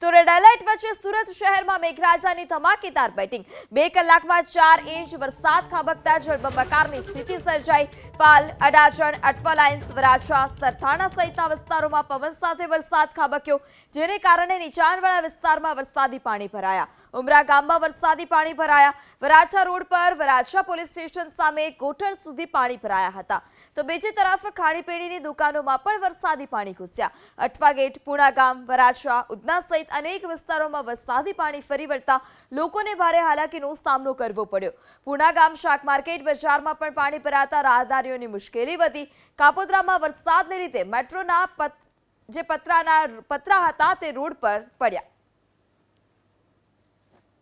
તો red alert વચ્ચે સુરત શહેરમાં મેઘરાજાની ધમાકેદાર બેટિંગ 2 કલાકમાં 4 ઇંચ વરસાદ ખાબકતા જળબંબાકારની સ્થિતિ સર્જાઈ। પાલ, અડાજણ, અઠવાલાઇન્સ, વરાછા, સરથાણા સહિતના વિસ્તારોમાં પવન સાથે વરસાદ ખાબક્યો, જેને કારણે નીચાણવાળા વિસ્તારમાં વરસાદી પાણી ભરાયા। ઉમરા ગામમાં વરસાદી પાણી ભરાયા। વરાછા રોડ પર વરાછા પોલીસ સ્ટેશન સામે ગોઠણ સુધી પાણી ભરાયા હતા, તો બીજી તરફ ખાણીપીણીની દુકાનોમાં પણ વરસાદી પાણી ઘૂસ્યા। અઠવા ગેટ, પૂણા ગામ, વરાછા, ઉધના સહિત અનેક વિસ્તારોમાં વરસાદી પાણી ફરી વળતા લોકોને ભારે હાલાકીનો સામનો કરવો પડ્યો। પૂણા ગામ શાક માર્કેટ બજારમાં પણ પાણી ભરાતા રાહદારીઓની મુશ્કેલી વધી। કાપોદ્રામાં વરસાદને લીધે મેટ્રોના જે પતરા હતા તે રોડ પર પડ્યા।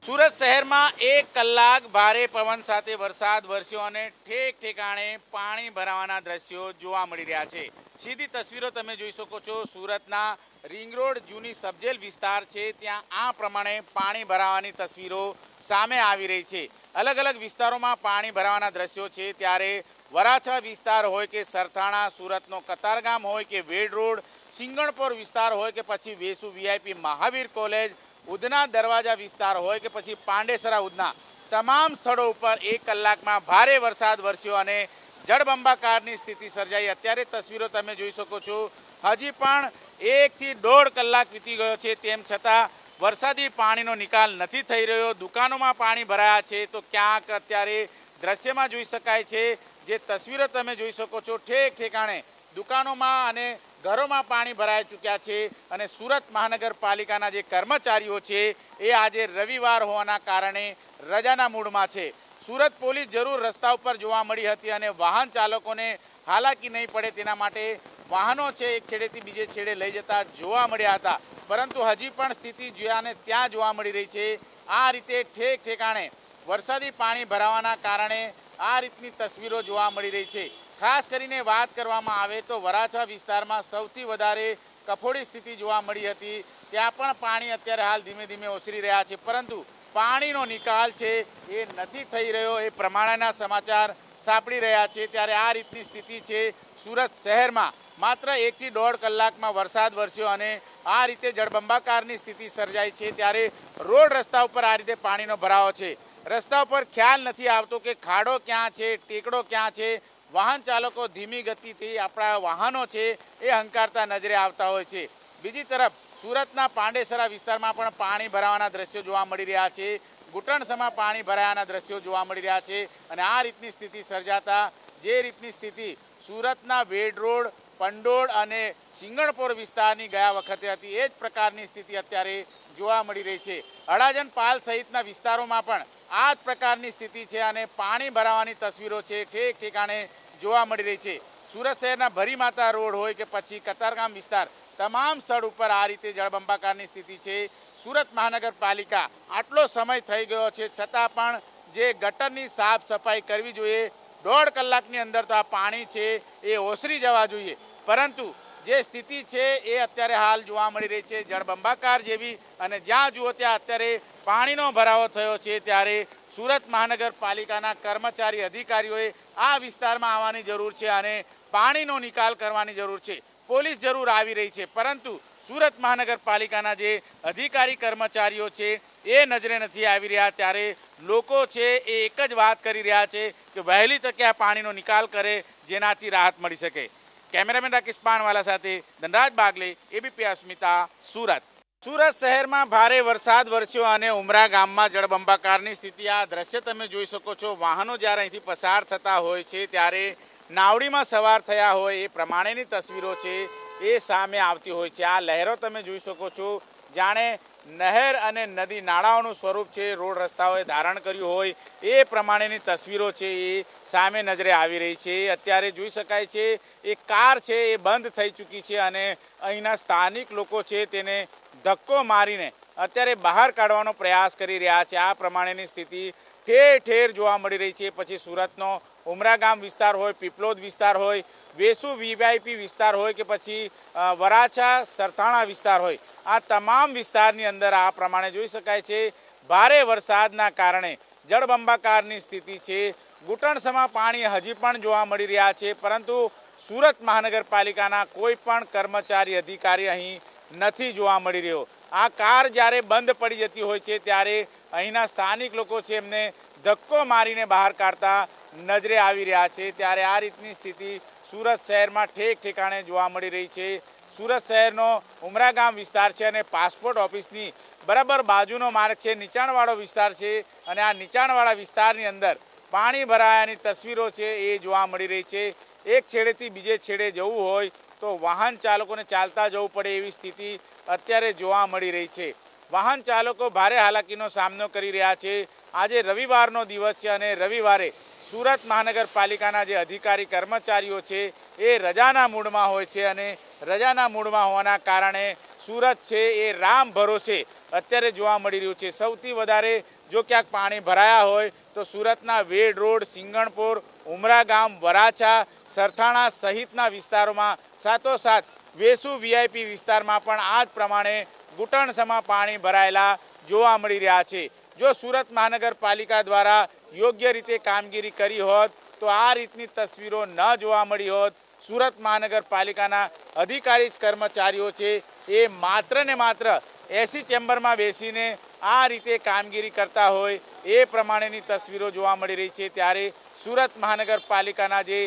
સુરત શહેરમાં 1 કલાક ભારે પવન સાથે વરસાદ વરસ્યો અને ઠેક ઠેકાણે પાણી ભરાવાના દ્રશ્યો જોવા મળી રહ્યા છે। સીધી તસવીરો તમે જોઈ શકો છો। સુરતના રિંગ રોડ જૂની સબજેલ વિસ્તાર છે, ત્યાં આ પ્રમાણે પાણી ભરાવાની તસવીરો સામે આવી રહી છે। અલગ અલગ વિસ્તારોમાં પાણી ભરાવાના દ્રશ્યો છે, ત્યારે વરાછા વિસ્તાર હોય કે સરથાણા, સુરતનો કતારગામ હોય કે વેડ રોડ, સિંગણપોર વિસ્તાર હોય કે પછી વેસુ વીઆઈપી મહાવીર કોલેજ, ઉધના દરવાજા વિસ્તાર હોય કે પછી પાંડેસરા ઉધના, તમામ સ્થળો ઉપર 1 કલાકમાં ભારે વરસાદ વરસ્યો અને જળબંબાકારની સ્થિતિ સર્જાઈ। અત્યારે તસવીરો તમે જોઈ શકો છો, હજી પણ 1 થી 1.5 કલાક વીતી ગયો છે, તેમ છતાં વરસાદી પાણીનો નિકાલ નથી થઈ રહ્યો। દુકાનોમાં પાણી ભરાયા છે, તો ક્યાંક અત્યારે દ્રશ્યમાં જોઈ શકાય છે, જે તસવીરો તમે જોઈ શકો છો, ઠેક ઠેકાણે દુકાનોમાં અને ઘરોમાં પાણી ભરાઈ ચૂક્યા છે અને સુરત મહાનગરપાલિકાના જે કર્મચારીઓ છે એ આજે રવિવાર હોવાના કારણે રજાના મૂડમાં છે। સુરત પોલીસ જરૂર રસ્તા ઉપર જોવા મળી હતી અને વાહન ચાલકોને હાલાકી નહીં પડે તેના માટે વાહનો છે એક છેડેથી બીજે છેડે લઈ જતા જોવા મળ્યા હતા, પરંતુ હજી પણ સ્થિતિ જ્યાં ત્યાં જોવા મળી રહી છે। આ રીતે ઠેક ઠેકાણે વરસાદી પાણી ભરાવાના કારણે આ રીતની તસવીરો જોવા મળી રહી છે। ખાસ કરીને વાત કરવામાં આવે તો વરાછા વિસ્તારમાં સૌથી વધારે કફોડી સ્થિતિ જોવા મળી હતી, ત્યાં પણ પાણી અત્યારે હાલ ધીમે ધીમે ઓસરી રહ્યા છે, પરંતુ પાણીનો નિકાલ છે એ નથી થઈ રહ્યો, એ પ્રમાણેના સમાચાર સાંપડી રહ્યા છે। ત્યારે આ રીતની સ્થિતિ છે સુરત શહેરમાં। માત્ર 1 થી 1.5 કલાકમાં વરસાદ વરસ્યો અને આ રીતે જળબંબાકારની સ્થિતિ સર્જાઈ છે, ત્યારે રોડ રસ્તા ઉપર આ રીતે પાણીનો ભરાવો છે। રસ્તા ઉપર ખ્યાલ નથી આવતો કે ખાડો ક્યાં છે, ટેકડો ક્યાં છે। વાહન ચાલકો ધીમી ગતિથી આપણા વાહનો છે એ હંકારતા નજરે આવતા હોય છે। બીજી તરફ સુરતના પાંડેસરા વિસ્તારમાં પણ પાણી ભરાવાના દ્રશ્યો જોવા મળી રહ્યા છે, ઘૂંટણસમાં પાણી ભરાયાના દ્રશ્યો જોવા મળી રહ્યા છે અને આ રીતની સ્થિતિ સર્જાતા જે રીતની સ્થિતિ સુરતના વેડ રોડ, પંડોળ અને સિંગણપોર વિસ્તારની ગયા વખતે હતી, એ જ પ્રકારની સ્થિતિ અત્યારે જોવા મળી રહી છે। અડાજણ, પાલ સહિતના વિસ્તારોમાં પણ આ જ પ્રકારની સ્થિતિ છે અને પાણી ભરાવાની તસવીરો છે ઠેક ઠેકાણે જોવા મળી રહી છે। સુરત શહેરના ભરીમાતા રોડ હોય કે પછી કતારગામ વિસ્તાર, તમામ સ્થળ ઉપર આ રીતે જળબંબાકારની સ્થિતિ છે। સુરત મહાનગરપાલિકા આટલો સમય થઈ ગયો છે, છતાં પણ જે ગટરની સાફ સફાઈ કરવી જોઈએ, 1.5 કલાકની અંદર તો આ પાણી છે એ ઓસરી જવા જોઈએ, પરંતુ જે સ્થિતિ છે એ અત્યારે હાલ જોવા મળી રહી છે જળબંબાકાર જેવી, અને જ્યાં જુઓ ત્યાં અત્યારે પાણીનો ભરાવો થયો છે। ત્યારે સુરત મહાનગરપાલિકાના કર્મચારી અધિકારીઓએ આ વિસ્તારમાં આવવાની જરૂર છે અને પાણીનો નિકાલ કરવાની જરૂર છે। પોલીસ જરૂર આવી રહી છે, પરંતુ સુરત મહાનગરપાલિકાના જે અધિકારી કર્મચારીઓ છે એ નજરે નથી આવી રહ્યા। ત્યારે લોકો છે એ એક જ વાત કરી રહ્યા છે કે વહેલી તકે આ પાણીનો નિકાલ કરે, જેનાથી રાહત મળી શકે। કેમેરામેન રાકેશ પાનવાલા સાથે ધનરાજ બાગલે, એબીપી અસ્મિતા, સુરત। સુરત શહેરમાં ભારે વરસાદ વરસ્યો અને ઉમરા ગામમાં જળબંબાકારની સ્થિતિ। આ દ્રશ્ય તમે જોઈ શકો છો, વાહનો જ્યારે અહીંથી પસાર થતા હોય છે ત્યારે નાવડીમાં સવાર થયા હોય એ પ્રમાણેની તસવીરો છે એ સામે આવતી હોય છે। આ લહેરો તમે જોઈ શકો છો, જાણે નહેર અને નદી નાળાઓનું સ્વરૂપ છે, રોડ રસ્તાઓએ ધારણ કર્યું હોય એ પ્રમાણેની તસવીરો છે એ સામે નજરે આવી રહી છે। અત્યારે જોઈ શકાય છે એ કાર છે એ બંધ થઈ ચૂકી છે અને અહીંના સ્થાનિક લોકો છે તેને ધક્કો મારીને અત્યારે બહાર કાઢવાનો પ્રયાસ કરી રહ્યા છે। આ પ્રમાણેની સ્થિતિ ઠેર ઠેર જોવા મળી રહી છે। પછી સુરતનો ઉમરા ગામ વિસ્તાર હોય, પીપલોદ વિસ્તાર હોય, વેસુ વીઆઈપી વિસ્તાર હોય કે પછી વરાછા સરથાણા વિસ્તાર હોય, આ તમામ વિસ્તારની અંદર આ પ્રમાણે જોઈ શકાય છે ભારે વરસાદના કારણે જળબંબાકારની સ્થિતિ છે। ઘૂંટણસમાં પાણી હજી પણ જોવા મળી રહ્યા છે, પરંતુ સુરત મહાનગરપાલિકાના કોઈ પણ કર્મચારી અધિકારી અહીં નથી જોવા મળી રહ્યો। આ કાર જ્યારે બંધ પડી જતી હોય છે ત્યારે અહીંના સ્થાનિક લોકો છે એમને ધક્કો મારીને બહાર કાઢતા નજરે આવી રહ્યા છે। ત્યારે આ રીતની સ્થિતિ સુરત શહેરમાં ઠેક ઠેકાણે જોવા મળી રહી છે। સુરત શહેરનો ઉમરા ગામ વિસ્તાર છે અને પાસપોર્ટ ઓફિસની બરાબર બાજુનો માર્ગ છે, નીચાણવાળો વિસ્તાર છે અને આ નીચાણવાળા વિસ્તારની અંદર પાણી ભરાયાની તસવીરો છે એ જોવા મળી રહી છે। એક છેડેથી બીજે છેડે જવું હોય તો વાહન ચાલકોને ચાલતા જવું પડે એવી સ્થિતિ અત્યારે જોવા મળી રહી છે। વાહન ચાલકો ભારે હાલાકીનો સામનો કરી રહ્યા છે। આજે રવિવારનો દિવસ છે અને રવિવારે સુરત મહાનગરપાલિકાના જે અધિકારી કર્મચારીઓ છે એ રજાના મૂડમાં હોય છે અને રજાના મૂડમાં હોવાના કારણે સુરત છે એ રામ ભરોસે અત્યારે જોવા મળી રહ્યું છે। સૌથી વધારે જો ક્યાંક પાણી ભરાયા હોય તો સુરતના વેડ રોડ, સિંગણપોર, ઉમરા ગામ, વરાછા, સરથાણા સહિતના વિસ્તારોમાં, સાથોસાથ વેસુ વીઆઈપી વિસ્તારમાં પણ આ જ પ્રમાણે ઘૂંટણસમાં પાણી ભરાયેલા જોવા મળી રહ્યા છે। જો સુરત મહાનગરપાલિકા દ્વારા યોગ્ય રીતે કામગીરી કરી હોત તો આ રીતની તસવીરો ન જોવા મળી હોત। સુરત મહાનગરપાલિકાના અધિકારી કર્મચારીઓ છે એ માત્ર ને માત્ર એસી ચેમ્બરમાં બેસીને આ રીતે કામગીરી કરતા હોય એ પ્રમાણેની તસવીરો જોવા મળી રહી છે। ત્યારે સુરત મહાનગરપાલિકાના જે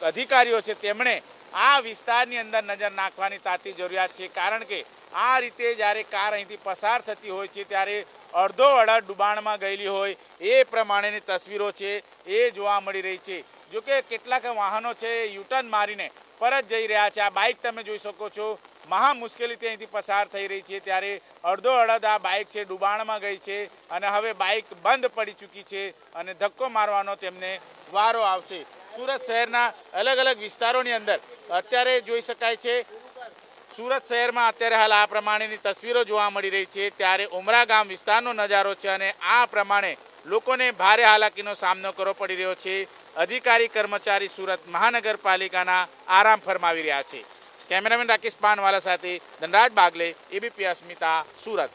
અધિકારીઓ છે તેમણે આ વિસ્તારની અંદર નજર નાખવાની તાતી જરૂરિયાત છે, કારણ કે આ રીતે જ્યારે કાર અહીંથી પસાર થતી હોય છે ત્યારે અડધો અડધ ડુબાણમાં ગયેલી હોય એ પ્રમાણેની તસવીરો છે એ જોવા મળી રહી છે। જોકે કેટલાક વાહનો છે યુટર્ન મારીને પરત જઈ રહ્યા છે। આ બાઇક તમે જોઈ શકો છો મહા મુશ્કેલીથી અહીંથી પસાર થઈ રહી છે, ત્યારે અડધો અડધ આ બાઇક છે ડુબાણમાં ગઈ છે અને હવે બાઇક બંધ પડી ચૂકી છે અને ધક્કો મારવાનો તેમને વારો આવશે। સુરત શહેરના અલગ અલગ વિસ્તારોની અંદર અત્યારે જોઈ શકાય છે, સુરત શહેરમાં અત્યારે હાલ આ પ્રમાણેની તસવીરો જોવા મળી રહી છે। ત્યારે ઉમરા ગામ વિસ્તારનો નજારો છે અને આ પ્રમાણે લોકોને ભારે હાલાકીનો સામનો કરવો પડી રહ્યો છે। અધિકારી કર્મચારી સુરત મહાનગરપાલિકાના આરામ ફરમાવી રહ્યા છે। કેમેરામેન રાકેશ પાનવાલા સાથે ધનરાજ બાગલે, એબીપી અસ્મિતા, સુરત।